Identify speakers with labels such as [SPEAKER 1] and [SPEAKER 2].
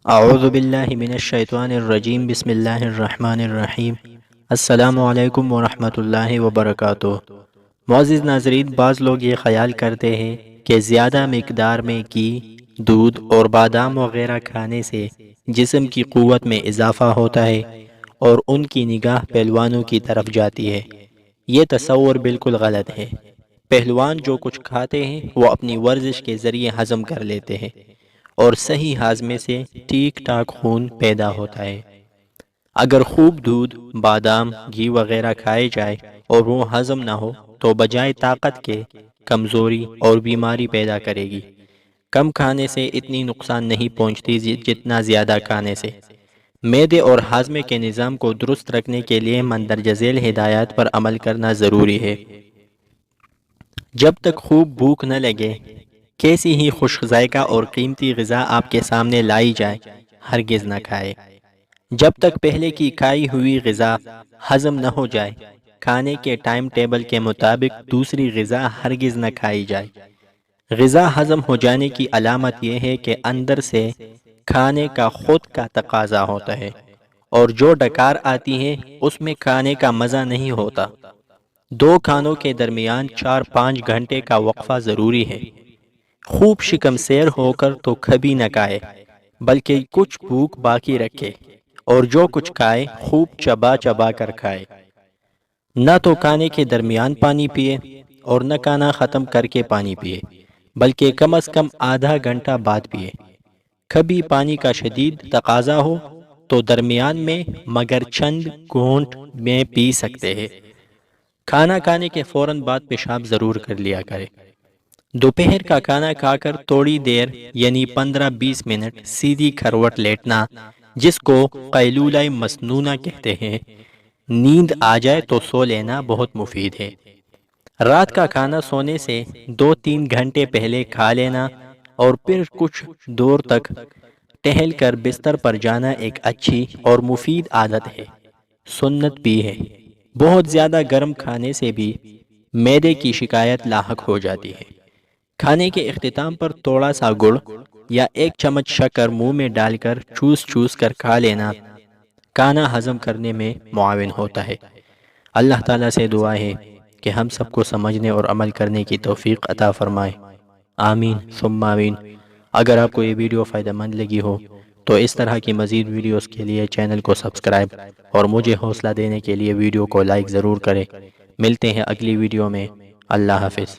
[SPEAKER 1] اعوذ باللہ من الشیطان الرجیم، بسم اللہ الرحمن الرحیم۔ السلام علیکم ورحمۃ اللہ وبرکاتہ۔ معزز ناظرین، بعض لوگ یہ خیال کرتے ہیں کہ زیادہ مقدار میں گھی، دودھ اور بادام وغیرہ کھانے سے جسم کی قوت میں اضافہ ہوتا ہے اور ان کی نگاہ پہلوانوں کی طرف جاتی ہے۔ یہ تصور بالکل غلط ہے۔ پہلوان جو کچھ کھاتے ہیں وہ اپنی ورزش کے ذریعے ہضم کر لیتے ہیں اور صحیح ہاضمے سے ٹھیک ٹھاک خون پیدا ہوتا ہے۔ اگر خوب دودھ، بادام، گھی وغیرہ کھائے جائے اور وہ ہضم نہ ہو تو بجائے طاقت کے کمزوری اور بیماری پیدا کرے گی۔ کم کھانے سے اتنی نقصان نہیں پہنچتی جتنا زیادہ کھانے سے۔ معدے اور ہاضمے کے نظام کو درست رکھنے کے لیے مندرجہ ذیل ہدایات پر عمل کرنا ضروری ہے۔ جب تک خوب بھوک نہ لگے، کیسی ہی خشک ذائقہ اور قیمتی غذا آپ کے سامنے لائی جائے، ہرگز نہ کھائے۔ جب تک پہلے کی کھائی ہوئی غذا ہضم نہ ہو جائے، کھانے کے ٹائم ٹیبل کے مطابق دوسری غذا ہرگز نہ کھائی جائے۔ غذا ہضم ہو جانے کی علامت یہ ہے کہ اندر سے کھانے کا خود کا تقاضا ہوتا ہے، اور جو ڈکار آتی ہے اس میں کھانے کا مزہ نہیں ہوتا۔ دو کھانوں کے درمیان 4-5 گھنٹے کا وقفہ ضروری ہے۔ خوب شکم سیر ہو کر تو کبھی نہ کھائے، بلکہ کچھ بھوک باقی رکھے، اور جو کچھ کھائے خوب چبا چبا کر کھائے۔ نہ تو کھانے کے درمیان پانی پیے اور نہ کھانا ختم کر کے پانی پیے، بلکہ کم از کم آدھا گھنٹہ بعد پیے۔ کبھی پانی کا شدید تقاضا ہو تو درمیان میں مگر چند گھونٹ میں پی سکتے ہیں۔ کھانا کھانے کے فوراً بعد پیشاب ضرور کر لیا کرے۔ دوپہر کا کھانا کھا کر تھوڑی دیر یعنی 15-20 منٹ سیدھی کھروٹ لیٹنا، جس کو قیلولہ مسنونہ کہتے ہیں، نیند آ جائے تو سو لینا بہت مفید ہے۔ رات کا کھانا سونے سے 2-3 گھنٹے پہلے کھا لینا اور پھر کچھ دور تک ٹہل کر بستر پر جانا ایک اچھی اور مفید عادت ہے، سنت بھی ہے۔ بہت زیادہ گرم کھانے سے بھی معدے کی شکایت لاحق ہو جاتی ہے۔ کھانے کے اختتام پر تھوڑا سا گڑ یا 1 چمچ شکر منہ میں ڈال کر چوس چوس کر کھا لینا کھانا ہضم کرنے میں معاون ہوتا ہے۔ اللہ تعالیٰ سے دعا ہے کہ ہم سب کو سمجھنے اور عمل کرنے کی توفیق عطا فرمائے۔ آمین ثم آمین۔ اگر آپ کو یہ ویڈیو فائدہ مند لگی ہو تو اس طرح کی مزید ویڈیوز کے لیے چینل کو سبسکرائب اور مجھے حوصلہ دینے کے لیے ویڈیو کو لائک ضرور کریں۔ ملتے ہیں اگلی ویڈیو میں۔ اللہ حافظ۔